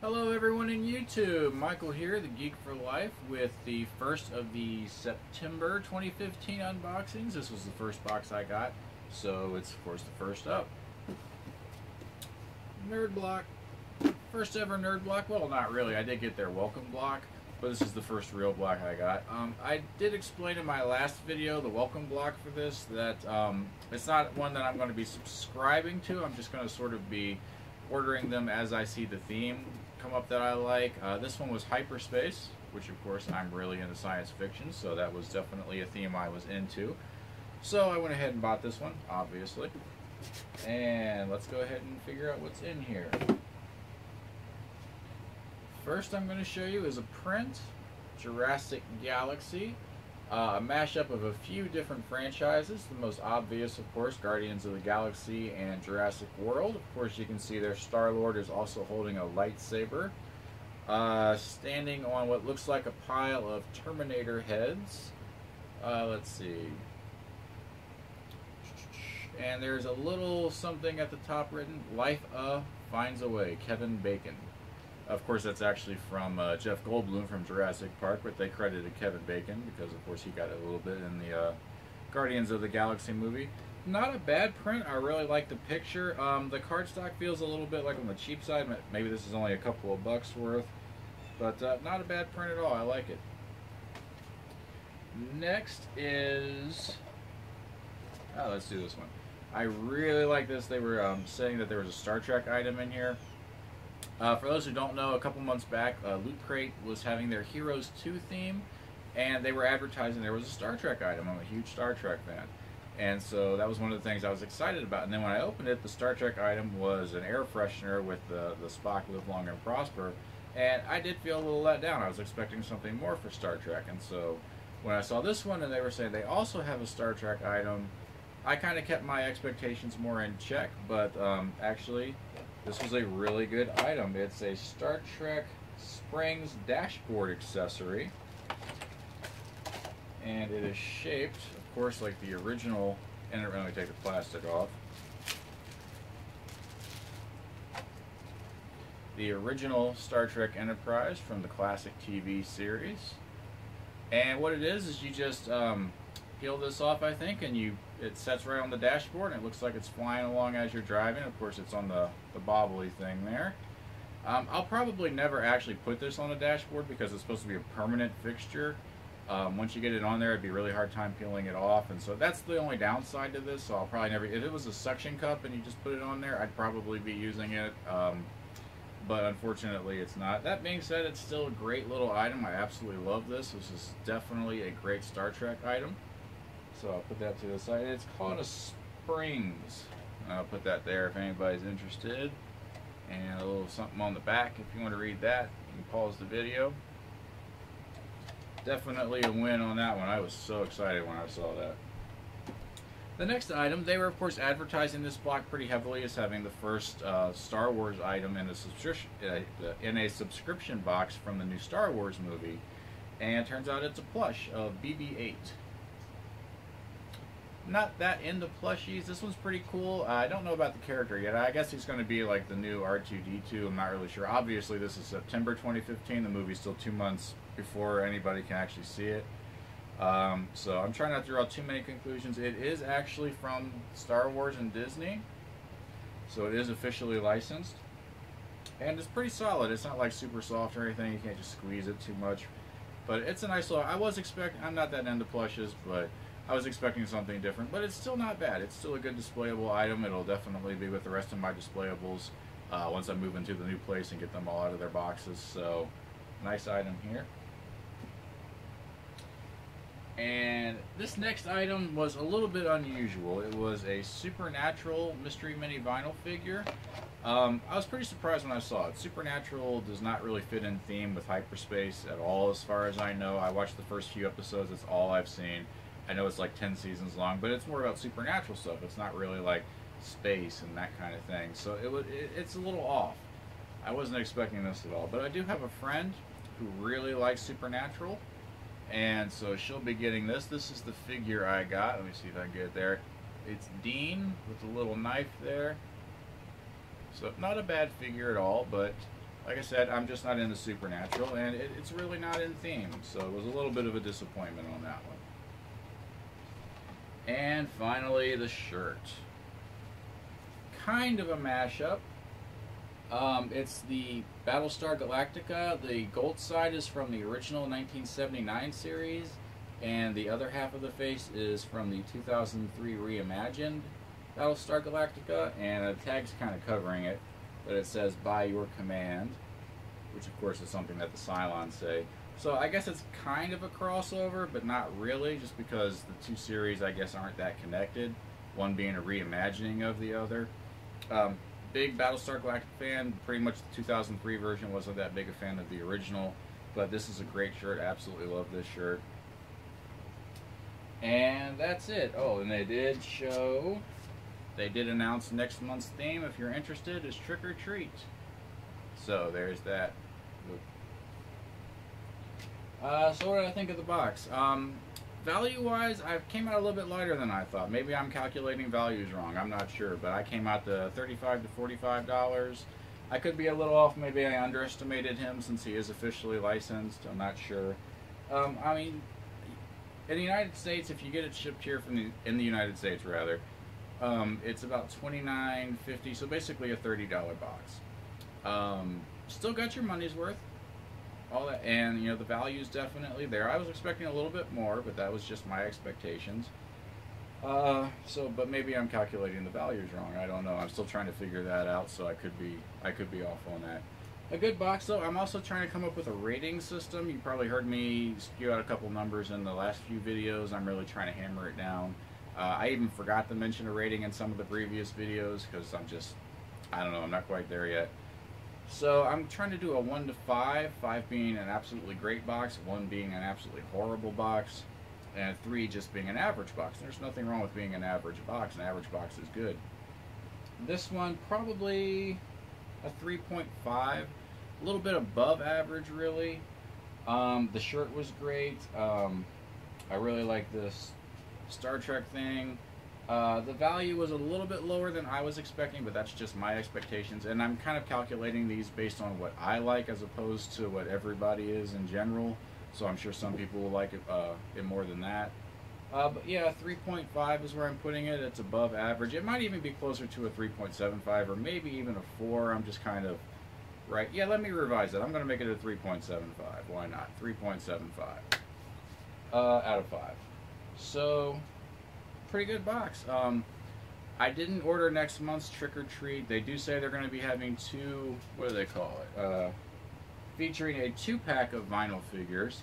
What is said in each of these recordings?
Hello everyone in YouTube, Michael here, the Geek for Life, with the first of the September 2015 unboxings. This was the first box I got, so it's of course the first up. Nerd block. First ever nerd block. Well, not really, I did get their welcome block, but this is the first real block I got. I did explain in my last video, the welcome block for this, that it's not one that I'm going to be subscribing to. I'm just going to sort of be ordering them as I see the theme come up that I like. This one was Hyperspace, which of course I'm really into science fiction, so that was definitely a theme I was into. So I went ahead and bought this one, obviously. And let's go ahead and figure out what's in here. First I'm going to show you is a print, Jurassic Galaxy. A mashup of a few different franchises. The most obvious, of course, Guardians of the Galaxy and Jurassic World. Of course, you can see their Star-Lord is also holding a lightsaber, standing on what looks like a pile of Terminator heads. Let's see. And there's a little something at the top written, "Life finds a way, Kevin Bacon." Of course, that's actually from Jeff Goldblum from Jurassic Park, but they credited Kevin Bacon because, of course, he got a little bit in the Guardians of the Galaxy movie. Not a bad print. I really like the picture. The cardstock feels a little bit like on the cheap side. Maybe this is only a couple of bucks worth, but not a bad print at all. I like it. Next is... oh, let's do this one. I really like this. They were saying that there was a Star Trek item in here. For those who don't know, a couple months back, Loot Crate was having their Heroes 2 theme, and they were advertising there was a Star Trek item. I'm a huge Star Trek fan, and so that was one of the things I was excited about. And then when I opened it, the Star Trek item was an air freshener with the Spock Live Long and Prosper, and I did feel a little let down. I was expecting something more for Star Trek, and so when I saw this one and they were saying they also have a Star Trek item, I kind of kept my expectations more in check, but actually, this was a really good item. It's a Star Trek Springs dashboard accessory. And it is shaped, of course, like the original. And let me take the plastic off. The original Star Trek Enterprise from the classic TV series. And what it is you just peel this off, I think, and it sets right on the dashboard, and it looks like it's flying along as you're driving. Of course, it's on the bobbly thing there. I'll probably never actually put this on the dashboard because it's supposed to be a permanent fixture. Once you get it on there, it'd be a really hard time peeling it off, and so that's the only downside to this. So I'll probably never, if it was a suction cup and you just put it on there, I'd probably be using it. But unfortunately it's not. That being said, it's still a great little item. I absolutely love this. This is definitely a great Star Trek item. So I'll put that to the side. It's called a Springs. I'll put that there if anybody's interested. And a little something on the back if you want to read that. You can pause the video. Definitely a win on that one. I was so excited when I saw that. The next item, they were of course advertising this block pretty heavily as having the first Star Wars item in a subscription box from the new Star Wars movie. And it turns out it's a plush of BB8. Not that into plushies. This one's pretty cool. I don't know about the character yet. I guess he's going to be like the new R2-D2. I'm not really sure. Obviously, this is September 2015. The movie's still 2 months before anybody can actually see it. So I'm trying not to draw too many conclusions. It is actually from Star Wars and Disney. So it is officially licensed. And it's pretty solid. It's not like super soft or anything. You can't just squeeze it too much. But it's a nice little... I'm not that into plushes, but I was expecting something different, but it's still not bad. It's still a good displayable item. It'll definitely be with the rest of my displayables once I move into the new place and get them all out of their boxes. So, nice item here. And this next item was a little bit unusual. It was a Supernatural Mystery Mini Vinyl figure. I was pretty surprised when I saw it. Supernatural does not really fit in theme with Hyperspace at all as far as I know. I watched the first few episodes. That's all I've seen. I know it's like 10 seasons long, but it's more about supernatural stuff. It's not really like space and that kind of thing. So it's a little off. I wasn't expecting this at all. But I do have a friend who really likes Supernatural, and so she'll be getting this. This is the figure I got. Let me see if I can get it there. It's Dean with a little knife there. So not a bad figure at all, but like I said, I'm just not into Supernatural, and it's really not in theme, so it was a little bit of a disappointment on that one. And finally, the shirt. Kind of a mashup. It's the Battlestar Galactica. The gold side is from the original 1979 series, and the other half of the face is from the 2003 reimagined Battlestar Galactica, and the tag's kind of covering it, but it says "by your command," which of course is something that the Cylons say. So I guess it's kind of a crossover, but not really, just because the two series, I guess, aren't that connected, one being a reimagining of the other. Big Battlestar Galactica fan. Pretty much the 2003 version, wasn't that big a fan of the original, but this is a great shirt. Absolutely love this shirt. And that's it. Oh, and they did announce next month's theme, if you're interested, is Trick or Treat. So there's that. So what did I think of the box? Value-wise, I came out a little bit lighter than I thought. Maybe I'm calculating values wrong. I'm not sure, but I came out to $35 to $45. I could be a little off. Maybe I underestimated him since he is officially licensed. I'm not sure. I mean, in the United States, if you get it shipped here in the United States, rather, it's about $29.50. So basically a $30 box. Still got your money's worth. All that, and the value is definitely there. I was expecting a little bit more, but that was just my expectations. But maybe I'm calculating the values wrong. I don't know. I'm still trying to figure that out, so I could be off on that. A good box though. I'm also trying to come up with a rating system. You probably heard me spew out a couple numbers in the last few videos. I'm really trying to hammer it down. I even forgot to mention a rating in some of the previous videos because I don't know, I'm not quite there yet. So I'm trying to do a 1 to 5, 5 being an absolutely great box, 1 being an absolutely horrible box, and 3 just being an average box. There's nothing wrong with being an average box. An average box is good. This one, probably a 3.5, a little bit above average, really. The shirt was great. I really like this Star Trek thing. The value was a little bit lower than I was expecting, but that's just my expectations, and I'm kind of calculating these based on what I like as opposed to what everybody is in general, so I'm sure some people will like it more than that. But yeah, 3.5 is where I'm putting it. It's above average. It might even be closer to a 3.75 or maybe even a 4. I'm just kind of right. Yeah, let me revise that. I'm going to make it a 3.75. Why not? 3.75 out of 5. So pretty good box. I didn't order next month's Trick or Treat. They do say they're going to be having 2, what do they call it? Featuring a 2-pack of vinyl figures.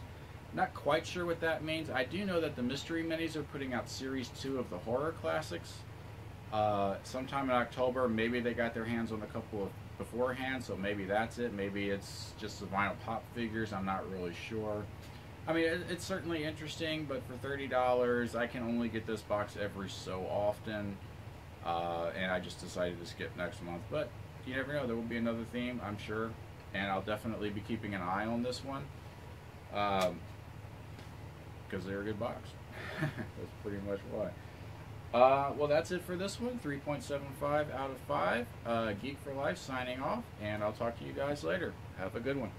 Not quite sure what that means. I do know that the Mystery Minis are putting out Series 2 of the horror classics sometime in October. Maybe they got their hands on a couple of beforehand, so maybe that's it. Maybe it's just the vinyl pop figures. I'm not really sure. I mean, it's certainly interesting, but for $30, I can only get this box every so often, and I just decided to skip next month. But you never know, there will be another theme, I'm sure, and I'll definitely be keeping an eye on this one, because they're a good box. That's pretty much why. Well, that's it for this one, 3.75 out of 5. Geek for Life signing off, and I'll talk to you guys later. Have a good one.